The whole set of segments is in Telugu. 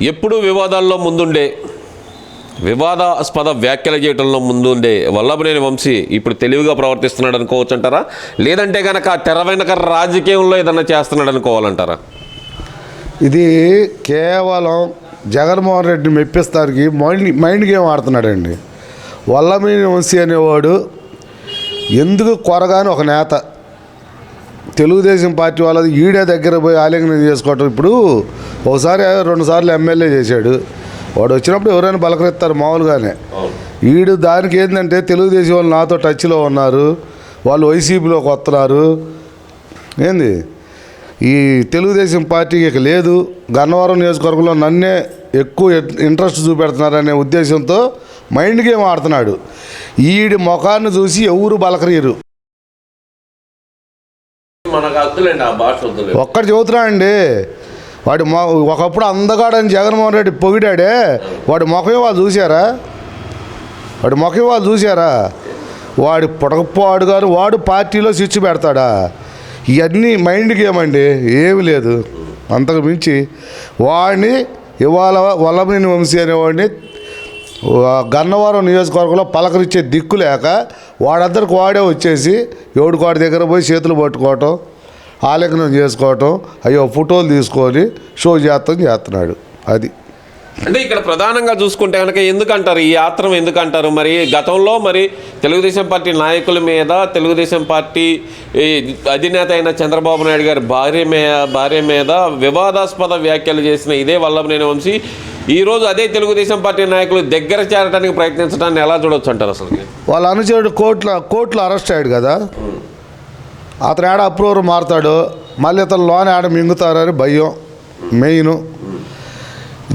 ఎప్పుడు వివాదాల్లో ముందుండే, వివాదాస్పద వ్యాఖ్యలు చేయడంలో ముందుండే వల్లభనేని వంశీ ఇప్పుడు తెలివిగా ప్రవర్తిస్తున్నాడు అనుకోవచ్చు అంటారా, లేదంటే కనుక తెర వెనక రాజకీయంలో ఏదన్నా చేస్తున్నాడు అనుకోవాలంటారా? ఇది కేవలం జగన్మోహన్ రెడ్డిని మెప్పిస్తానికి మైండ్ గేమ్ ఆడుతున్నాడండి. వల్లభనేని వంశీ అనేవాడు ఎందుకు కొరగాని ఒక నేత, తెలుగుదేశం పార్టీ వాళ్ళది ఈడే దగ్గర పోయి ఆలింగనం చేసుకోవటం. ఇప్పుడు ఒకసారి 2 సార్లు ఎమ్మెల్యే చేశాడు. వాడు వచ్చినప్పుడు ఎవరైనా బలకరిస్తారు మామూలుగానే. ఈడు దానికి ఏంటంటే తెలుగుదేశం వాళ్ళు నాతో టచ్లో ఉన్నారు, వాళ్ళు వైసీపీలోకి వస్తున్నారు. ఏంది ఈ తెలుగుదేశం పార్టీకి ఇక లేదు, గన్నవరం నియోజకవర్గంలో నన్నే ఎక్కువ ఇంట్రెస్ట్ చూపెడుతున్నారనే ఉద్దేశంతో మైండ్ గేమ్ ఆడుతున్నాడు. ఈడి ముఖాన్ని చూసి ఎవరు బలకరీరు. ఒక్కటి చెబుతున్నా అండి, వాడి ఒకప్పుడు అందగాడని జగన్మోహన్ రెడ్డి పొగిడాడే, వాడి ముఖం వాళ్ళు చూసారా? వాడి ముఖం వాళ్ళు చూసారా? వాడి పొడగపోడు గారు వాడు పార్టీలో స్విచ్ పెడతాడా? ఇవన్నీ మైండ్ గేమ్ అండి, ఏమి లేదు. అంతకు మించి వాడిని ఇవాళ వల్లభనేని వంశీ అనేవాడిని గన్నవరం నియోజకవర్గంలో పలకరించే దిక్కు లేక వాడందరికి వాడే వచ్చేసి ఎవడికి వాడి దగ్గర పోయి చేతులు పట్టుకోవటం, ఆలింగనం చేసుకోవటం, అయ్యో ఫోటోలు తీసుకొని షో చేస్తున్నాడు. అది అంటే ఇక్కడ ప్రధానంగా చూసుకుంటే కనుక ఎందుకంటారు ఈ ఆత్రం, ఎందుకంటారు మరి గతంలో మరి తెలుగుదేశం పార్టీ నాయకుల మీద, తెలుగుదేశం పార్టీ అధినేత అయిన చంద్రబాబు నాయుడు గారి భార్య మీద వివాదాస్పద వ్యాఖ్యలు చేసిన ఇదే వల్లభనేని వంశీ ఈరోజు అదే తెలుగుదేశం పార్టీ నాయకులు దగ్గర చేరడానికి ప్రయత్నించడాన్ని ఎలా చూడవచ్చు అంటారు? అసలు వాళ్ళ అనుచరుడు కోర్టులో అరెస్ట్ అయ్యాడు కదా, అతను ఏడ అప్రూవర్ మారుతాడు, మళ్ళీ ఇతను లోన్ ఏడ మింగుతారని భయం మెయిన్.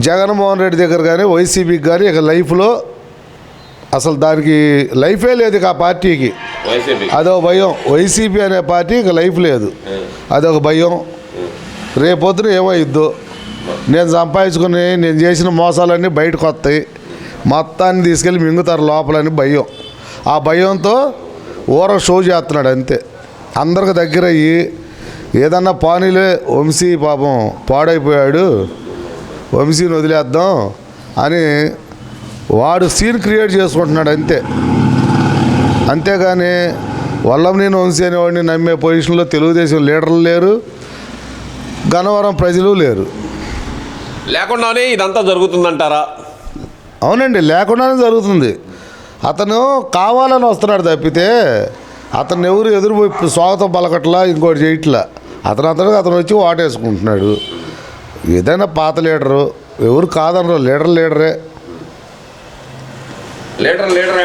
జగన్మోహన్ రెడ్డి దగ్గర కానీ వైసీపీకి కానీ ఇక లైఫ్లో అసలు దానికి లైఫే లేదు. ఇక ఆ పార్టీకి అదొక భయం. వైసీపీ అనే పార్టీ ఇక లైఫ్ లేదు, అదొక భయం. రేపొద్దున ఏమైద్దో, నేను సంపాదించుకుని నేను చేసిన మోసాలన్నీ బయటకు వస్తాయి, మొత్తాన్ని తీసుకెళ్ళి మింగుతారు లోపలని భయం. ఆ భయంతో షో చేస్తున్నాడు అంతే. అందరికి దగ్గర అయ్యి ఏదన్నా పానీలే వంశీ పాపం పాడైపోయాడు, వంశీని వదిలేద్దాం అని వాడు సీన్ క్రియేట్ చేసుకుంటున్నాడు అంతే. అంతేగాని వల్లభనేని వంశీ అనేవాడిని నమ్మే పొజిషన్లో తెలుగుదేశం లీడర్లు లేరు, గన్నవరం ప్రజలు లేరు. లేకుండానే ఇదంతా జరుగుతుందంటారా? అవునండి, లేకుండానే జరుగుతుంది. అతను కావాలని వస్తున్నాడు తప్పితే అతను ఎవరు ఎదురుపోయి స్వాగతం పలకట్లా, ఇంకోటి చేయట్లా. అతను వచ్చి వాటేసుకుంటున్నాడు. ఏదైనా పాత లీడరు, ఎవరు కాదనరు, లీడరే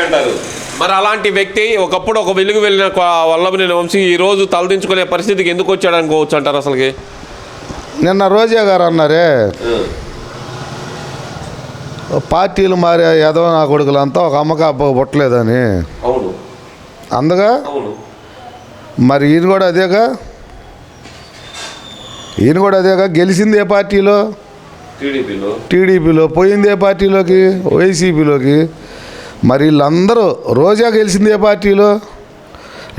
అంటారు. మరి అలాంటి వ్యక్తి ఒకప్పుడు ఒక వెలుగు వెళ్ళిన వల్లభనేని వంశీ ఈరోజు తలదించుకునే పరిస్థితికి ఎందుకు వచ్చాడు అనుకోవచ్చు అంటారు? అసలుకి నిన్న రోజా గారు అన్నారే, పార్టీలు మారే ఎదవ నా కొడుకులంతా ఒక అమ్మక అబ్బకు పుట్టలేదని. అందుగా మరి ఈయన కూడా అదేగా గెలిచింది ఏ పార్టీలో? టీడీపీలో. పోయింది ఏ పార్టీలోకి? వైసీపీలోకి. మరి వీళ్ళందరూ రోజా గెలిచింది ఏ పార్టీలో?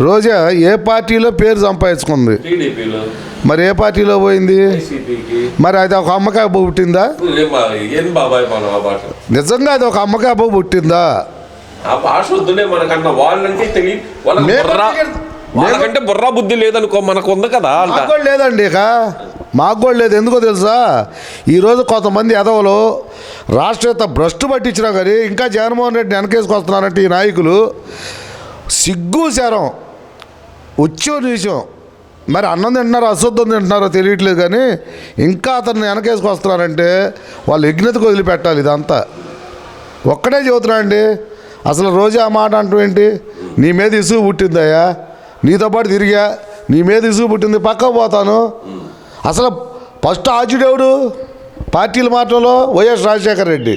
రోజా ఏ పార్టీలో పేరు సంపాదించుకుంది, మరి ఏ పార్టీలో పోయింది? మరి అది ఒక అమ్మకాయ పుట్టిందా? నిజంగా అది ఒక అమ్మకాయ పుట్టిందా? వాళ్ళకంటే బుర్రా బుద్ధి లేదనుకో, మనకు ఉంది కదా. మాకు కూడా లేదండి, ఇక మాకు కూడా లేదు. ఎందుకో తెలుసా, ఈరోజు కొంతమంది ఎదవలు రాష్ట్రీయత భ్రష్టు పట్టించినా కానీ ఇంకా జగన్మోహన్ రెడ్డిని వెనకేసుకొస్తున్నారంటే ఈ నాయకులు సిగ్గు శరం వచ్చో నిమిషం. మరి అన్నం తింటున్నారో అశుద్ధం తింటున్నారో తెలియట్లేదు కానీ ఇంకా అతన్ని వెనకేసుకొస్తున్నారంటే వాళ్ళు యజ్ఞతకు వదిలిపెట్టాలి. ఇదంతా ఒక్కడే చెబుతున్నా అండి. అసలు రోజు ఆ మాట అంటూ ఏంటి, నీ మీద ఇసుగు పుట్టిందయ్యా, నీతో పాటు తిరిగా, నీ మీద ఇసుగు పుట్టింది, పక్కకు పోతాను. అసలు ఫస్ట్ ఆర్జుడెవడు పార్టీల మాటలో? వైఎస్ రాజశేఖర రెడ్డి.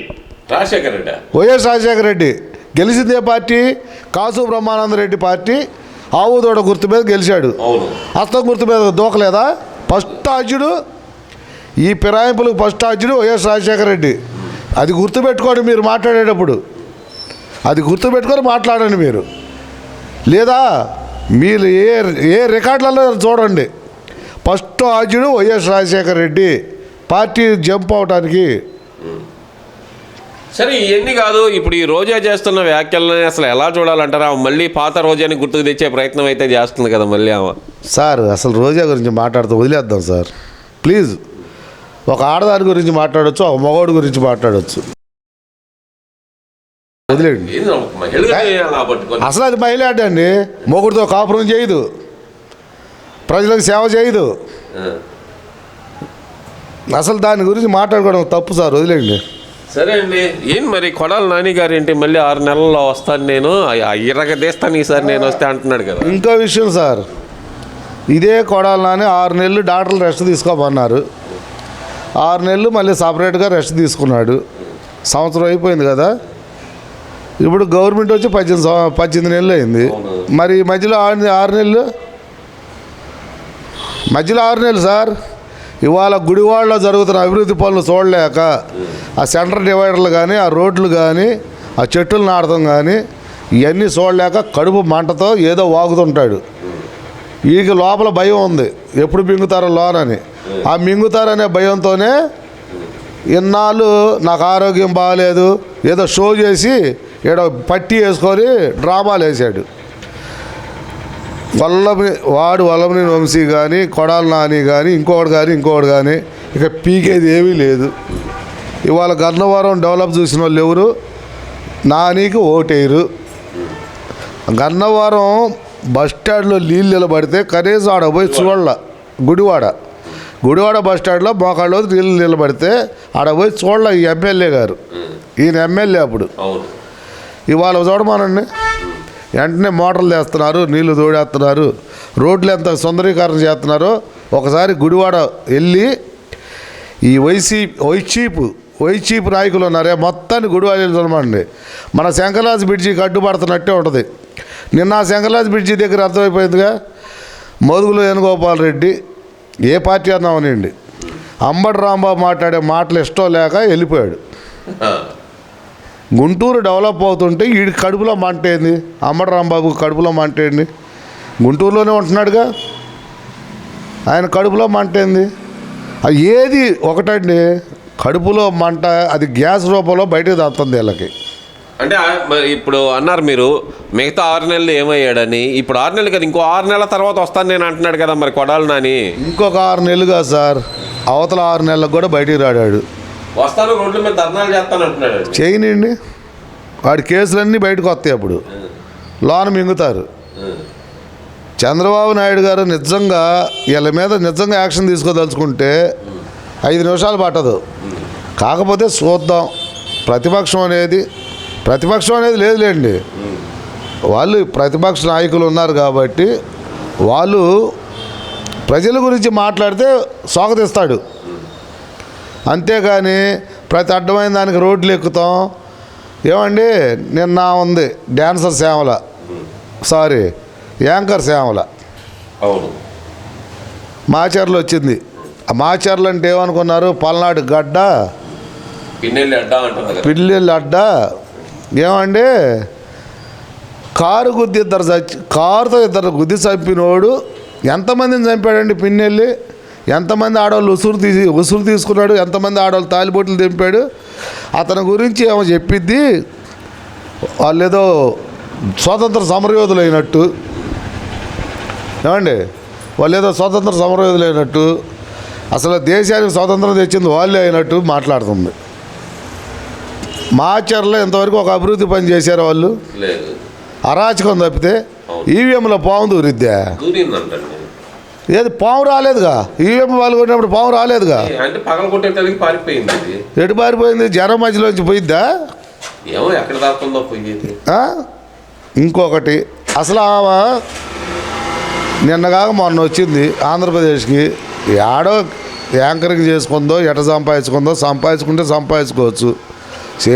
వైఎస్ రాజశేఖర రెడ్డి గెలిచిందే పార్టీ? కాసు బ్రహ్మానంద రెడ్డి పార్టీ ఆవుదోడ గుర్తు మీద గెలిచాడు, హస్తం గుర్తు మీద దూకలేదా? ఫస్ట్ ఆర్జుడు ఈ ఫిరాయింపులకు ఫస్ట్ ఆర్జుడు వైఎస్ రాజశేఖర రెడ్డి. అది గుర్తుపెట్టుకోండి మీరు మాట్లాడేటప్పుడు, అది గుర్తుపెట్టుకొని మాట్లాడండి మీరు. లేదా మీరు ఏ రికార్డులలో చూడండి, ఫస్ట్ ఆర్జుడు YS Rajasekhara Reddy party jump అవడానికి సరే ఇవన్నీ కాదు, ఇప్పుడు ఈ రోజా చేస్తున్న వ్యాఖ్యలని అసలు ఎలా చూడాలంటారా? మళ్ళీ పాత రోజాని గుర్తుకు తెచ్చే ప్రయత్నం అయితే చేస్తుంది కదా మళ్ళీ ఆమె. సార్ అసలు రోజా గురించి మాట్లాడుతూ వదిలేద్దాం సార్ ప్లీజ్. ఒక ఆడదాని గురించి మాట్లాడవచ్చు, ఒక మగవాడి గురించి మాట్లాడవచ్చు, వదిలేండి. ఏంది ఒక మహిళని అలా పట్టుకొని? అసలు అది మహిళ అండి, మొగుడితో కాపురం చేయదు, ప్రజలకు సేవ చేయదు. అసలు దాని గురించి మాట్లాడుకోవడం తప్పు సార్, వదిలేండి. సరే అండి. ఏం మరి కొడాలి నాని గారు ఏంటి మళ్ళీ 6 నెలల్లో వస్తాను నేను, ఇరగదీస్తాను ఈసారి నేను వస్తే అంటున్నాడు కదా. ఇంకో విషయం సార్, ఇదే కొడాలని 6 నెలలు డాక్టర్లు రెస్ట్ తీసుకోమన్నారు. 6 నెలలు మళ్ళీ సపరేట్గా రెస్ట్ తీసుకున్నాడు. సంవత్సరం అయిపోయింది కదా. ఇప్పుడు గవర్నమెంట్ వచ్చి 18 నెలలు అయింది. మరి మధ్యలో 6 నెలలు, మధ్యలో 6 నెలలు సార్. ఇవాళ గుడివాడలో జరుగుతున్న అభివృద్ధి పనులు చూడలేక, ఆ సెంటర్ డివైడర్లు కానీ, ఆ రోడ్లు కానీ, ఆ చెట్టులు నాటడం కానీ ఇవన్నీ చూడలేక కడుపు మంటతో ఏదో వాగుతుంటాడు. వీడికి లోపల భయం ఉంది, ఎప్పుడు మింగుతారో లోనని. ఆ మింగుతారనే భయంతోనే ఇన్నాళ్ళు నాకు ఆరోగ్యం బాగాలేదు ఏదో షో చేసి ఏదో పట్టి వేసుకొని డ్రామాలు వేసాడు. వల్లభనేని వంశీ కానీ, కొడాలి నాని కానీ, ఇంకోటి కానీ ఇక పీకేది ఏమీ లేదు. ఇవాళ గన్నవరం డెవలప్ చూసిన వాళ్ళు ఎవరు? నానికి ఓటేయరు. గన్నవరం బస్ స్టాండ్లో నీళ్ళు నిలబడితే కనీసం ఆడ పోయి చూడాల. గుడివాడ బస్ స్టాండ్లో మోకాళ్ళు నీళ్ళు నిలబడితే ఆడ పోయి చూడాల ఈ ఎమ్మెల్యే గారు. ఈయన ఎమ్మెల్యే అప్పుడు. ఇవాళ చూడమానండి, వెంటనే మోటార్లు వేస్తున్నారు, నీళ్లు తోడేస్తున్నారు, రోడ్లు ఎంత సుందరీకరణ చేస్తున్నారో ఒకసారి గుడివాడ వెళ్ళి ఈ వైసీపీ నాయకులు ఉన్నారే మొత్తాన్ని గుడివాడ చూడమండి. మన శంకర్లాజ్ బ్రిడ్జికి అడ్డుపడుతున్నట్టే ఉంటుంది. నిన్న శంకర్లాజ్ బ్రిడ్జి దగ్గర అర్థమైపోయిందిగా, మోదుగులో వేణుగోపాల్ రెడ్డి ఏ పార్టీ అన్నా అవనండి, అంబటి రాంబాబు మాట్లాడే మాటలు ఇష్టం లేక వెళ్ళిపోయాడు. గుంటూరు డెవలప్ అవుతుంటే వీడికి కడుపులో మంటేంది, అంబటి రాంబాబు కడుపులో మంటేంది, గుంటూరులోనే ఉంటున్నాడుగా, ఆయన కడుపులో మంటేంది. అది ఏది ఒకటండి, కడుపులో మంట అది గ్యాస్ రూపంలో బయటకు తాగుతుంది వీళ్ళకి. అంటే మరి ఇప్పుడు అన్నారు మీరు మిగతా 6 నెలలు ఏమయ్యాడని, ఇప్పుడు 6 నెలలు కదా, ఇంకో 6 నెలల తర్వాత వస్తాను నేను అంటున్నాడు కదా మరి కొడాలి నాని. ఇంకొక 6 నెలలుగా సార్, అవతల 6 నెలలకు కూడా బయటికి రాడాడు. వస్తాను రోడ్ల మీద ధర్నాలు చేస్తాను అంటున్నాడు. చేయనండి, వాడి కేసులన్నీ బయటకు వస్తాయి, అప్పుడు లోన మింగుతారు. చంద్రబాబు నాయుడు గారు నిజంగా వీళ్ళ మీద నిజంగా యాక్షన్ తీసుకోదలుచుకుంటే 5 నిమిషాలు పట్టదు. కాకపోతే చూద్దాం. ప్రతిపక్షం అనేది లేదులేండి, వాళ్ళు ప్రతిపక్ష నాయకులు ఉన్నారు కాబట్టి వాళ్ళు ప్రజల గురించి మాట్లాడితే స్వాగతిస్తాడు. అంతేగాని ప్రతి అడ్డమైన దానికి రోడ్లు ఎక్కుతాం. ఏమండి నిన్న ఉంది డ్యాన్సర్ శ్యామల, యాంకర్ శ్యామల మాచర్లు వచ్చింది. ఆ మాచర్లు అంటే ఏమనుకున్నారు? పల్నాడు గడ్డ, పిల్లెల్లి అడ్డ. ఏమండి కారుతో ఇద్దరు గుద్ది చంపినోడు ఎంతమందిని చంపాడండి పిన్నెల్లి? ఎంతమంది ఆడవాళ్ళు ఉసురు తీసుకున్నాడు, ఎంతమంది ఆడవాళ్ళు తాలిబొట్లు దింపాడు. అతని గురించి ఏమో చెప్పిద్ది, వాళ్ళు ఏదో స్వాతంత్ర సమరయోధులు అయినట్టు. ఏమండి వాళ్ళు ఏదో స్వాతంత్ర సమరయోధులు అయినట్టు, అసలు దేశానికి స్వాతంత్రం తెచ్చింది వాళ్ళే అయినట్టు మాట్లాడుతుంది. మాచర్లో ఇంతవరకు ఒక అభివృద్ధి పని చేశారు వాళ్ళు? అరాచకం తప్పితే. ఈవీఎంలో పాము దూరిద్దా? ఏది పాము రాలేదుగా, ఈవీఎం వాళ్ళు కొట్టినప్పుడు పాము రాలేదుగా. ఎటు పారిపోయింది? జనం మధ్యలోంచి పోయిద్దా? ఇంకొకటి, అసలు ఆమె నిన్నగాక మొన్న వచ్చింది ఆంధ్రప్రదేశ్కి. ఏడో యాంకరింగ్ చేసుకుందో, ఎట సంపాదించుకుంటే సంపాదించుకోవచ్చు.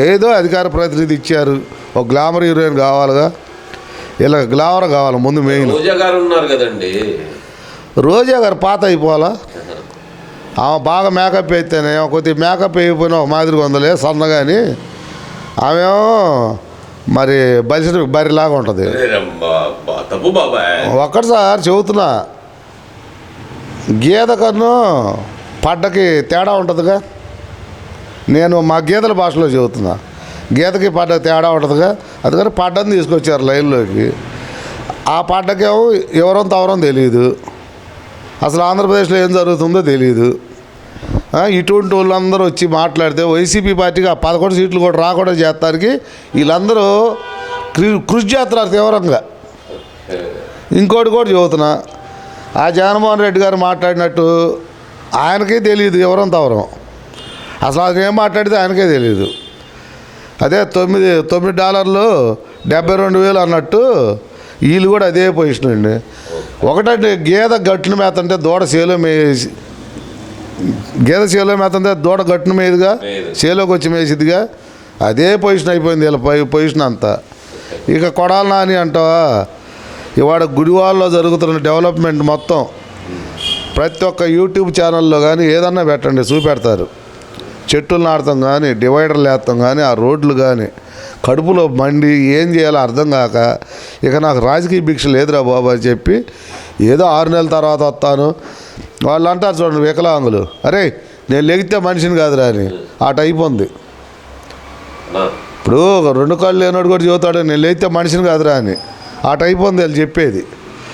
ఏదో అధికార ప్రతినిధి ఇచ్చారు, ఒక గ్లామర్ హీరోయిన్ కావాలిగా, ఇలా గ్లామర్ కావాలి ముందు. మెయిన్ రోజా గారు పాత అయిపోవాలా? ఆమె బాగా మేకప్ అయితేనే, కొద్దిగా మేకప్ అయిపోయినా ఒక మాదిరిగా ఉందలే సన్నగాని, ఆమెమో మరి బరిలాగా ఉంటుంది. ఒక్కటి సార్ చెబుతున్నా, గీత కన్ను పడ్డకి తేడా ఉంటుందిగా. నేను మా గీతల భాషలో చెబుతున్నా, గీతకి పాట తేడా ఉంటుందిగా, అందుకని పాటని తీసుకొచ్చారు లైన్లోకి. ఆ పాటకేమో ఎవరం తవరం తెలియదు, అసలు ఆంధ్రప్రదేశ్లో ఏం జరుగుతుందో తెలియదు. ఇటువంటి వాళ్ళందరూ వచ్చి మాట్లాడితే వైసీపీ పార్టీకి ఆ 11 సీట్లు కూడా రాకుండా చేస్తానికి వీళ్ళందరూ కృషి చేస్తున్నారు తీవ్రంగా. ఇంకోటి కూడా చెబుతున్నా, ఆ జగన్మోహన్ రెడ్డి గారు మాట్లాడినట్టు ఆయనకే తెలియదు ఎవరం తవరం, అసలు ఆయన ఏం మాట్లాడితే ఆయనకే తెలియదు. అదే $9 72,000 అన్నట్టు వీళ్ళు కూడా అదే పొజిషన్ అండి. ఒకటంటే గేదె గట్టును మేతంటే దూడ చేలో మేసి, గేదె చేలో మేతంటే దూడ గట్టును మేదుగా, చేలోకి వచ్చి మేసిదిగా, అదే పొజిషన్ అయిపోయింది వీళ్ళ పొజిషన్ అంతా. ఇక కొడాల నాని అంటావా, ఇవాళ గుడివాడలో జరుగుతున్న డెవలప్మెంట్ మొత్తం ప్రతి ఒక్క యూట్యూబ్ ఛానల్లో కానీ ఏదన్నా పెట్టండి చూపెడతారు. చెట్టులు నాటడం కానీ, డివైడర్లు వేస్తాం కానీ, ఆ రోడ్లు కానీ కడుపులో మండి ఏం చేయాలో అర్థం కాక, ఇక నాకు రాజకీయ భిక్ష లేదురా బాబు అని చెప్పి ఏదో 6 నెలల తర్వాత వస్తాను. వాళ్ళు అంటారు చూడండి వికలాంగులు, అరే నేను లెగితే మనిషిని కాదురా అని. ఆ టైప్ ఉంది. ఇప్పుడు 2 కాళ్ళు లేనోడు కూడా చెబుతాడు నేను లేస్తే మనిషిని కాదురా అని. ఆ టైప్ ఉంది వాళ్ళు చెప్పేది.